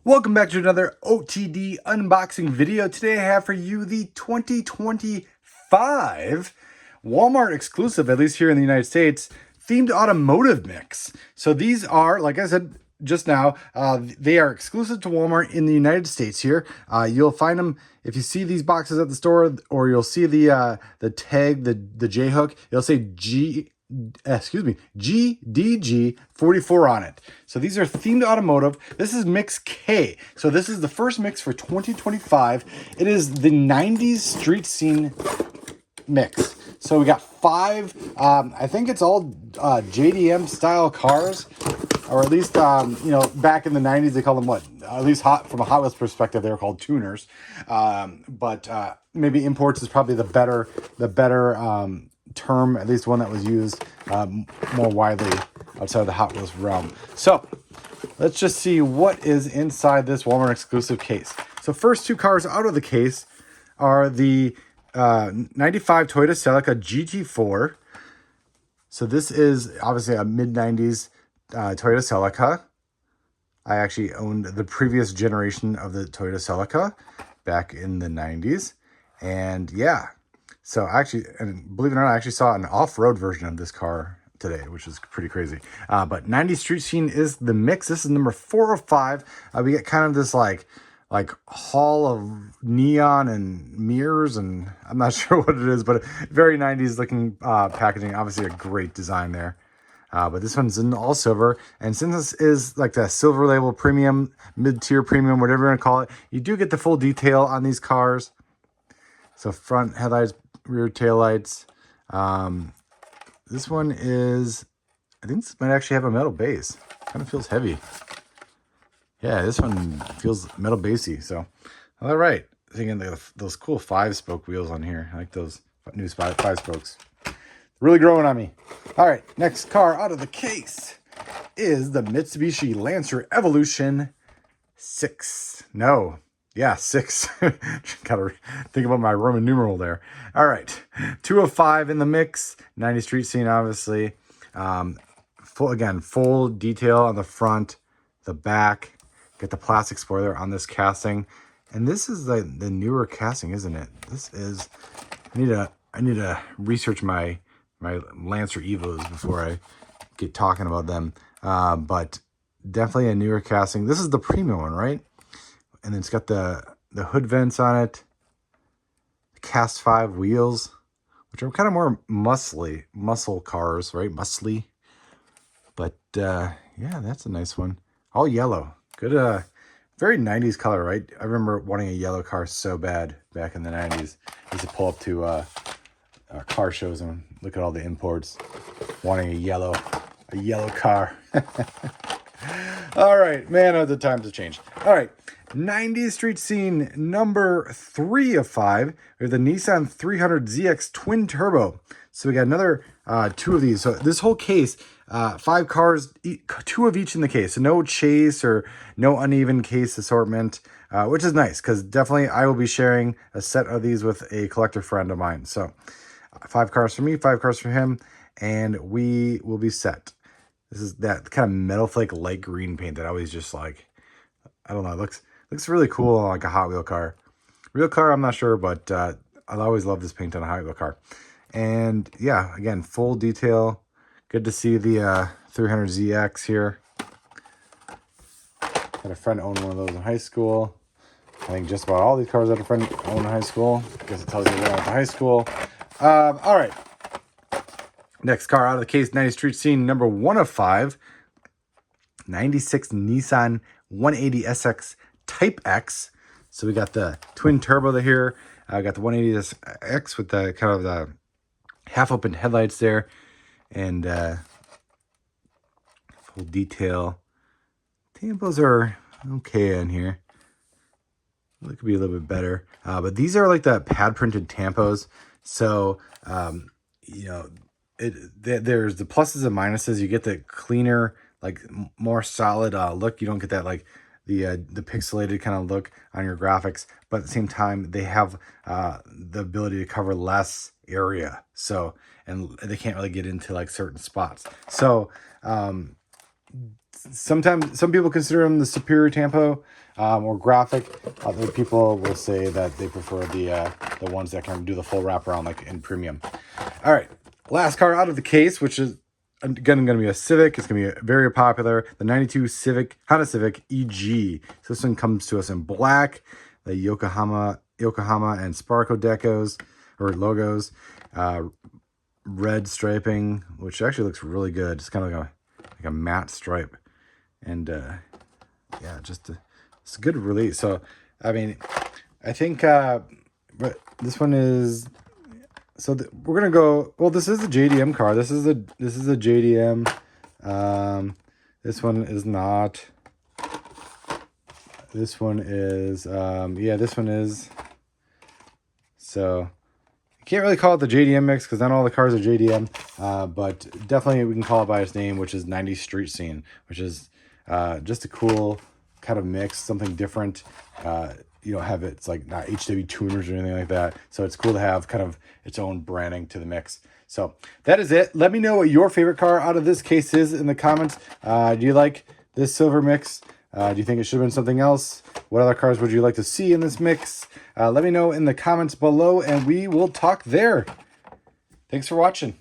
Welcome back to another OTD unboxing video. Today I have for you the 2025 Walmart exclusive, at least here in the United States, themed automotive mix. So these are, like I said just now, they are exclusive to Walmart in the United States here. You'll find them if you see these boxes at the store, or you'll see the tag, the J hook. It'll say GDG 44 on it. So these are themed automotive. This is mix K. So this is the first mix for 2025. It is the 90s street scene mix. So we got five, I think it's all JDM style cars, or at least, back in the 90s, they call them what? At least from a Hot Wheels perspective, they were called tuners. But maybe imports is probably the better term, at least one that was used more widely outside of the Hot Wheels realm. So let's just see what is inside this Walmart exclusive case. So first two cars out of the case are the 95 Toyota Celica GT4. So this is obviously a mid-90s Toyota Celica. I actually owned the previous generation of the Toyota Celica back in the 90s. And yeah, so actually, and believe it or not, I actually saw an off-road version of this car today, which is pretty crazy. But 90s street scene is the mix. This is number 405. We get kind of this like hall of neon and mirrors, and I'm not sure what it is, but very 90s looking packaging. Obviously a great design there. But this one's in all silver, and since this is like the silver label premium, mid-tier premium, whatever you want to call it, you do get the full detail on these cars. So front headlights, rear taillights. This one is, I think this might actually have a metal base. Kind of feels heavy. Yeah, this one feels metal basey. So, all right. Thinking those cool 5-spoke wheels on here. I like those new 5 spokes. Really growing on me. All right, next car out of the case is the Mitsubishi Lancer Evolution 6. No. Yeah, 6. Gotta think about my Roman numeral there. All right, 205 in the mix. 90 street scene, obviously. Full detail on the front, the back. Get the plastic spoiler on this casting, and this is the newer casting, isn't it? This is. I need to research my Lancer Evos before I get talking about them. But definitely a newer casting. This is the premium one, right? And then it's got the hood vents on it, cast 5 wheels, which are kind of more muscle cars, right? Muscly. But yeah, that's a nice one. All yellow. Good, very 90s color, right? I remember wanting a yellow car so bad back in the 90s. I used to pull up to car shows and look at all the imports, wanting a yellow car. All right, man, the times have changed. All right, 90s street scene number 3 of 5. We have the Nissan 300ZX Twin Turbo. So we got another 2 of these. So this whole case, 5 cars, 2 of each in the case. So no chase or no uneven case assortment, which is nice because definitely I will be sharing a set of these with a collector friend of mine. So 5 cars for me, 5 cars for him, and we will be set. This is that kind of metal flake light green paint that I always just like. I don't know. It looks really cool on like a Hot Wheel car. Real car, I'm not sure, but I always love this paint on a Hot Wheel car. And yeah, again, full detail. Good to see the 300ZX here. Had a friend own one of those in high school. I think just about all these cars had a friend own in high school. I guess it tells you where I went to high school. All right. Next car out of the case, 90 street scene number 1 of 5. 96 Nissan 180SX Type X. So we got the twin turbo here. I got the 180SX with the kind of the half open headlights there, and full detail. Tampos are okay in here. It could be a little bit better, but these are like the pad printed tampos. So there's the pluses and minuses. You get the cleaner, like more solid look. You don't get that like the pixelated kind of look on your graphics, but at the same time they have the ability to cover less area. So, and they can't really get into like certain spots. So sometimes some people consider them the superior tempo or graphic. Other people will say that they prefer the ones that can do the full wraparound, like in premium. All right, last car out of the case, which is again going to be a Civic. It's going to be very popular. The '92 Honda Civic EG. So this one comes to us in black. The Yokohama and Sparko decos or logos. Red striping, which actually looks really good. It's kind of like a matte stripe, and yeah, it's a good release. So I mean, I think but this one is, so we're gonna go, well, this is a JDM car. This is a JDM. This one is not. This one is yeah, this one is. So you can't really call it the JDM mix because not all the cars are JDM, but definitely we can call it by its name, which is 90s Street Scene, which is just a cool kind of mix, something different. You don't have it's like not HW tuners or anything like that, so it's cool to have kind of its own branding to the mix. So that is it. Let me know what your favorite car out of this case is in the comments. Do you like this silver mix? Do you think it should have been something else? What other cars would you like to see in this mix? Let me know in the comments below, and we will talk there. Thanks for watching.